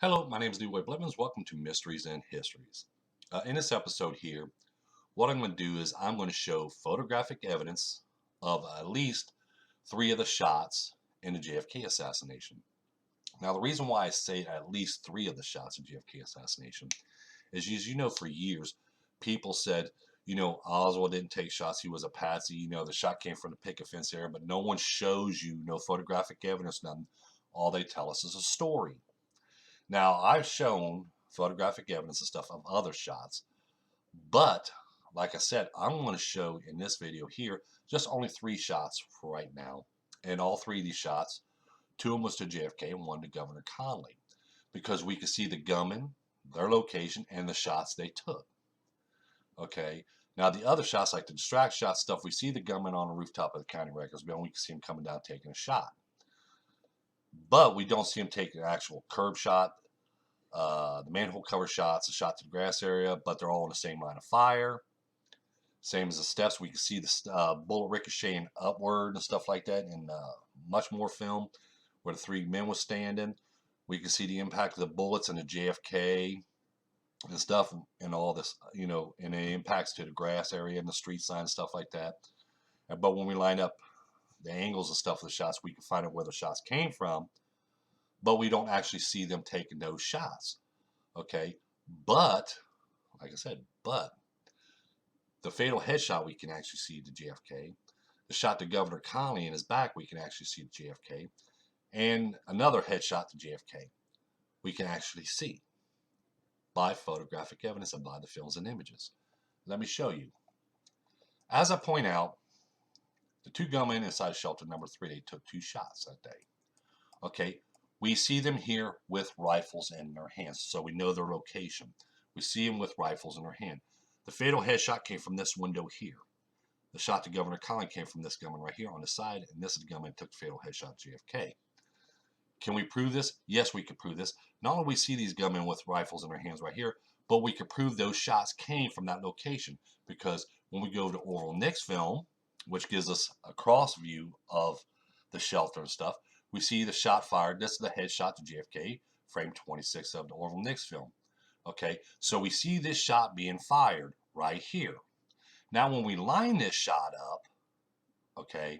Hello, my name is Leroy Blevins. Welcome to Mysteries and Histories. In this episode here, what I'm going to do is I'm going to show photographic evidence of at least three of the shots in the JFK assassination. Now, the reason why I say at least three of the shots in JFK assassination is, as you know, for years, people said, Oswald didn't take shots. He was a patsy. The shot came from the picket fence area, but no one shows you no photographic evidence, nothing. All they tell us is a story. Now, I've shown photographic evidence and stuff of other shots, but like I said, I'm going to show in this video here just only three shots for right now. And all three of these shots, two of them was to JFK and one to Governor Connally, because we could see the gunmen, their location, and the shots they took. Okay. Now, the other shots, like the distract shot stuff, we see the gunman on the rooftop of the county records building. We can see him coming down taking a shot. But we don't see him taking an actual curb shot. The manhole cover shots, a shot to the grass area, but they're all in the same line of fire. Same as the steps, we can see the bullet ricocheting upward and stuff like that, and much more film where the three men were standing. We can see the impact of the bullets and the JFK and stuff, and all this, and the impacts to the grass area and the street sign and stuff like that. But when we line up the angles and stuff of the shots, we can find out where the shots came from, but we don't actually see them taking those shots. Okay, but like I said, but the fatal headshot we can actually see to JFK. The shot to Governor Connally in his back, we can actually see to JFK, and another headshot to JFK we can actually see by photographic evidence and by the films and images. Let me show you. As I point out, the two gunmen inside shelter number 3, they took two shots that day. Okay, we see them here with rifles in their hands, so we know their location. We see them with rifles in their hand. The fatal headshot came from this window here. The shot to Governor Connally came from this gunman right here on the side, and this is the gunman who took the fatal headshot to JFK. Can we prove this? Yes, we can prove this. Not only do we see these gunmen with rifles in their hands right here, but we can prove those shots came from that location, because when we go to Orville Nick's film, which gives us a cross view of the shelter and stuff, we see the shot fired. This is the headshot to JFK, frame 26 of the Orville Nick's film. Okay, so we see this shot being fired right here. Now, when we line this shot up, okay,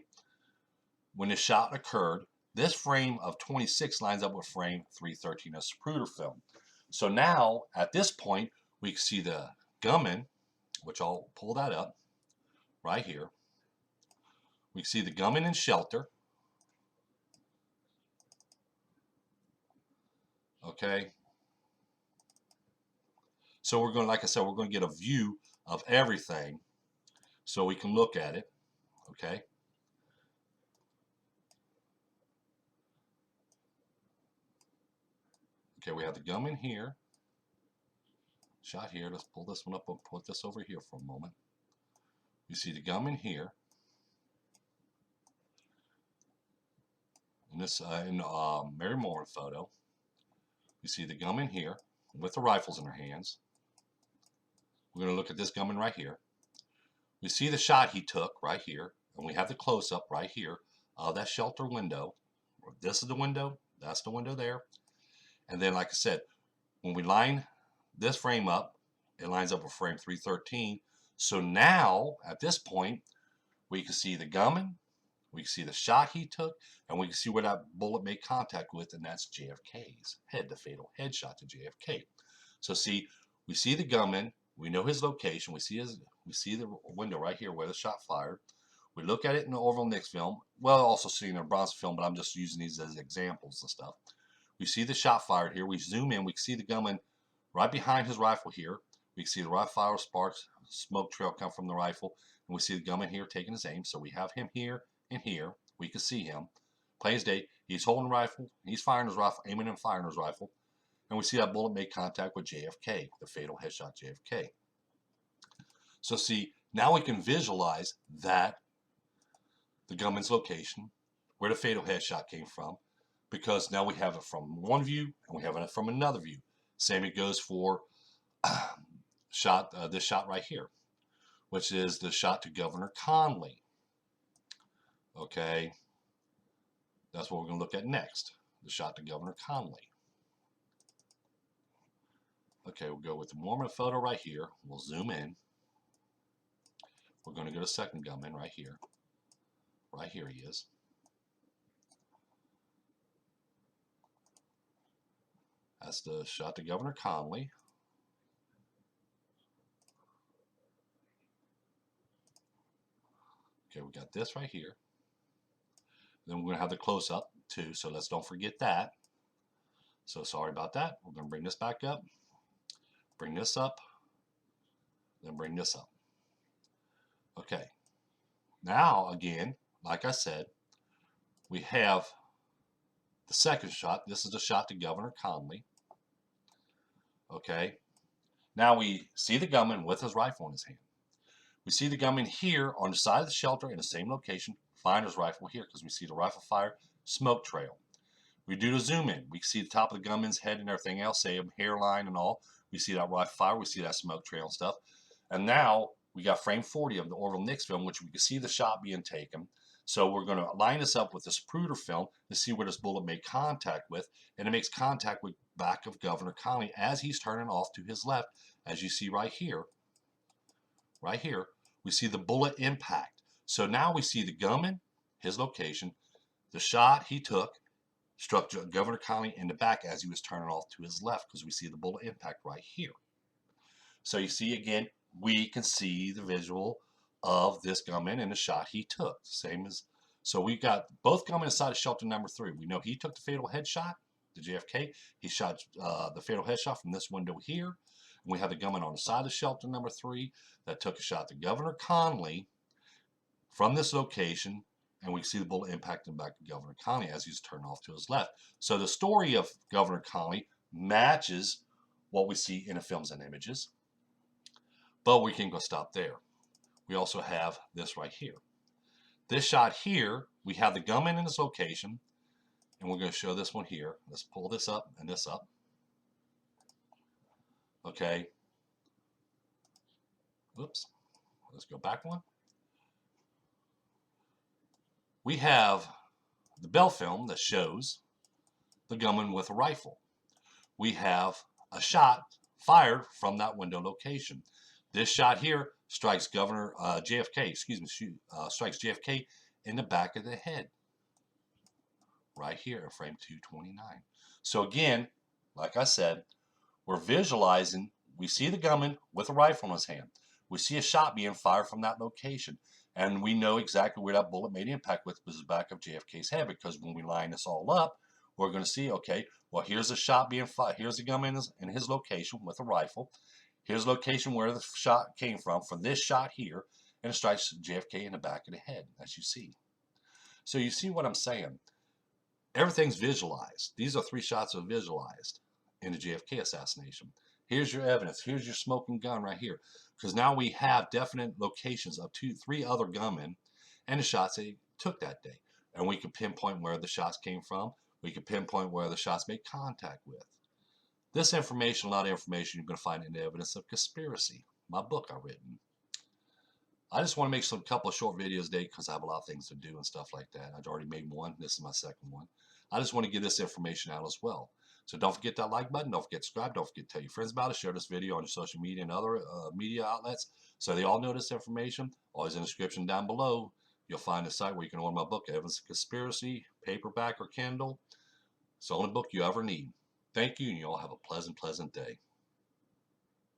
when this shot occurred, this frame of 26 lines up with frame 313 of Zapruder film. So now, at this point, we can see the gunman, which I'll pull that up right here. We can see the gunman in shelter. Okay. So we're going, like I said, we're going to get a view of everything so we can look at it. Okay. Okay, we have the gunman here. Shot here. Let's pull this one up and put this over here for a moment. You see the gunman here. In this Mary Moore photo, you see the gunman here with the rifles in their hands. We're going to look at this gunman right here. We see the shot he took right here, and we have the close-up right here of that shelter window. This is the window. That's the window there. And then, like I said, when we line this frame up, it lines up with frame 313. So now, at this point, we can see the gunman, we can see the shot he took, and we can see where that bullet made contact with, and that's JFK's head, the fatal headshot to JFK. So see, we see the gunman, we know his location, we see the window right here where the shot fired. We look at it in the Orville Nick's film. Well, also seeing the Bronson film, but I'm just using these as examples and stuff. We see the shot fired here. We zoom in. We can see the gunman right behind his rifle here. We can see the rifle fire sparks, smoke trail come from the rifle. And we see the gunman here taking his aim. So we have him here and here. We can see him. Plain as day. He's holding the rifle. He's firing his rifle, aiming and firing his rifle. And we see that bullet make contact with JFK, the fatal headshot JFK. So see, now we can visualize that the gunman's location, where the fatal headshot came from, because now we have it from one view and we have it from another view. Same it goes for this shot right here, which is the shot to Governor Connally. Okay, that's what we're going to look at next, the shot to Governor Connally. Okay, we'll go with the warm-up photo right here. We'll zoom in. We're going to go to second gunman right here. Right here he is. That's the shot to Governor Conley. Okay, we got this right here. Then we're going to have the close-up too, so let's don't forget that. So sorry about that. We're going to bring this back up, bring this up, then bring this up. Okay. Now, again, like I said, we have the second shot. This is the shot to Governor Conley. Okay. Now we see the gunman with his rifle in his hand. We see the gunman here on the side of the shelter in the same location, firing his rifle here because we see the rifle fire smoke trail. We do the zoom in. We see the top of the gunman's head and everything else, say a hairline and all. We see that rifle fire. We see that smoke trail and stuff. And now we got frame 40 of the Orville Nix film, which we can see the shot being taken. So we're going to line this up with this Zapruder film to see where this bullet made contact with. And it makes contact with the back of Governor Conley as he's turning off to his left, as you see right here. Right here, we see the bullet impact. So now we see the gunman, his location, the shot he took, struck Governor Conley in the back as he was turning off to his left because we see the bullet impact right here. So you see again, we can see the visual of this gunman and the shot he took. Same as, so we got both gunmen inside of shelter number 3. We know he took the fatal headshot, the JFK. He shot the fatal headshot from this window here. And we have the gunman on the side of shelter number 3 that took a shot to Governor Conley from this location. And we see the bullet impact in the back of Governor Conley as he's turning off to his left. So the story of Governor Conley matches what we see in the films and images. But we can go stop there. We also have this right here. This shot here, we have the gunman in his location. And we're going to show this one here. Let's pull this up and this up. Okay. Oops. Let's go back one. We have the Bell film that shows the gunman with a rifle. We have a shot fired from that window location. This shot here strikes Governor JFK, strikes JFK in the back of the head. Right here in frame 229. So again, like I said, we're visualizing, we see the gunman with a rifle in his hand. We see a shot being fired from that location. And we know exactly where that bullet made impact with was the back of JFK's head, because when we line this all up, we're going to see, okay, well, here's a shot being fired. Here's the gunman in his location with a rifle. Here's the location where the shot came from this shot here, and it strikes JFK in the back of the head, as you see. So you see what I'm saying? Everything's visualized. These are 3 shots that are visualized in the JFK assassination. Here's your evidence. Here's your smoking gun right here. Because now we have definite locations of 2, 3 other gunmen and the shots they took that day. And we can pinpoint where the shots came from. We can pinpoint where the shots made contact with. This information, a lot of information you're going to find in the Evidence of Conspiracy, my book I've written. I just want to make some couple of short videos today because I have a lot of things to do and stuff like that. I've already made one. This is my second one. I just want to get this information out as well. So don't forget that like button. Don't forget to subscribe. Don't forget to tell your friends about it. Share this video on your social media and other media outlets so they all know this information. Always in the description down below, you'll find a site where you can order my book, Evidence of Conspiracy, paperback or Kindle. It's the only book you ever need. Thank you, and you all have a pleasant, pleasant day.